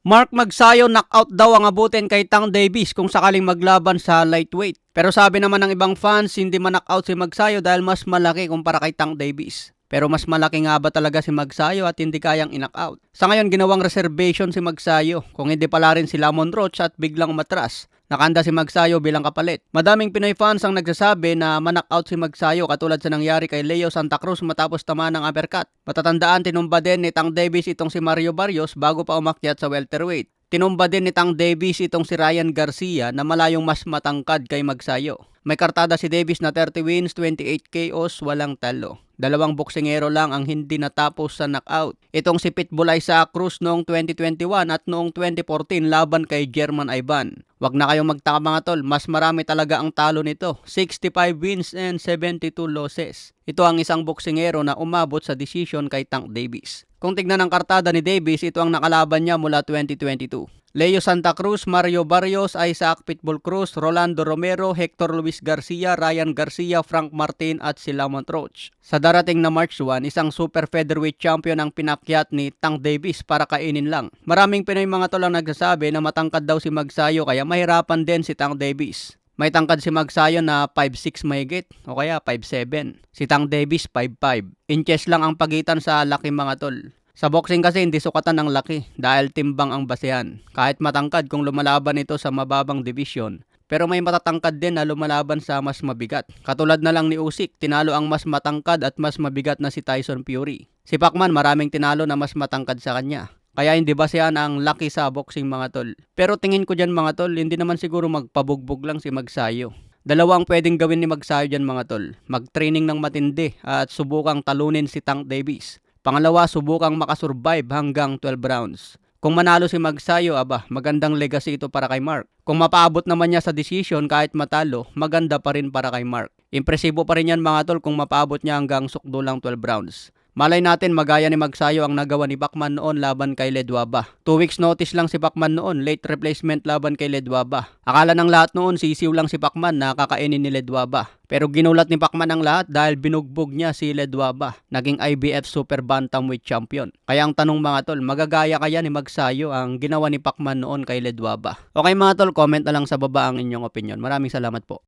Mark Magsayo knockout daw ang abutin kay Tank Davis kung sakaling maglaban sa lightweight. Pero sabi naman ng ibang fans, hindi man-knockout si Magsayo dahil mas malaki kumpara kay Tank Davis. Pero mas malaki nga ba talaga si Magsayo at hindi kayang in-knockout? Sa ngayon, ginawang reservation si Magsayo kung hindi pala rin si Lamon Roach at biglang umatras. Nakanda si Magsayo bilang kapalit. Madaming Pinoy fans ang nagsasabi na man-knockout si Magsayo katulad sa nangyari kay Leo Santa Cruz matapos tamaan ng uppercut. Matatandaan, tinumba din ni Tank Davis itong si Mario Barrios bago pa umakyat sa welterweight. Tinumba din ni Tank Davis itong si Ryan Garcia na malayong mas matangkad kay Magsayo. May kartada si Davis na 30 wins, 28 KOs, walang talo. Dalawang boksingero lang ang hindi natapos sa knockout. Itong si Pitbull Isaac Cruz noong 2021 at noong 2014 laban kay German Ivan. Wag na kayong magtaka mga tol, mas marami talaga ang talo nito. 65 wins and 72 losses. Ito ang isang boksingero na umabot sa decision kay Tank Davis. Kung tignan ang kartada ni Davis, ito ang nakalaban niya mula 2022. Leo Santa Cruz, Mario Barrios, Isaac Pitbull Cruz, Rolando Romero, Hector Luis Garcia, Ryan Garcia, Frank Martin at si Lamont Roach. Sa darating na March 1, isang super featherweight champion ang pinakyat ni Tank Davis para kainin lang. Maraming Pinoy mga tol ang nagsasabi na matangkad daw si Magsayo kaya mahirapan din si Tank Davis. May tangkad si Magsayo na 5'6 mahigit o kaya 5'7. Si Tank Davis 5'5. Inches lang ang pagitan sa laki mga tol. Sa boxing kasi hindi sukatan ng laki dahil timbang ang basehan. Kahit matangkad kung lumalaban ito sa mababang division. Pero may matatangkad din na lumalaban sa mas mabigat. Katulad na lang ni Usyk, tinalo ang mas matangkad at mas mabigat na si Tyson Fury. Si Pacman maraming tinalo na mas matangkad sa kanya. Kaya hindi basehan ang laki sa boxing mga tol. Pero tingin ko dyan mga tol, hindi naman siguro magpabugbog lang si Magsayo. Dalawa ang pwedeng gawin ni Magsayo dyan mga tol. Mag-training ng matindi at subukang talunin si Tank Davis. Pangalawa, subukang makasurvive hanggang 12 rounds. Kung manalo si Magsayo, magandang legacy ito para kay Mark. Kung mapaabot naman niya sa decision kahit matalo, maganda pa rin para kay Mark. Impresibo pa rin yan mga tol kung mapaabot niya hanggang sukdo lang 12 rounds. Malay natin magaya ni Magsayo ang nagawa ni Pacman noon laban kay Ledwaba. 2 weeks notice lang si Pacman noon, late replacement laban kay Ledwaba. Akala ng lahat noon sisiw lang si Pacman na kakainin ni Ledwaba. Pero ginulat ni Pacman ang lahat dahil binugbog niya si Ledwaba, naging IBF Super Bantamweight Champion. Kaya ang tanong mga tol, magagaya kaya ni Magsayo ang ginawa ni Pacman noon kay Ledwaba? Okay mga tol, comment na lang sa baba ang inyong opinion. Maraming salamat po.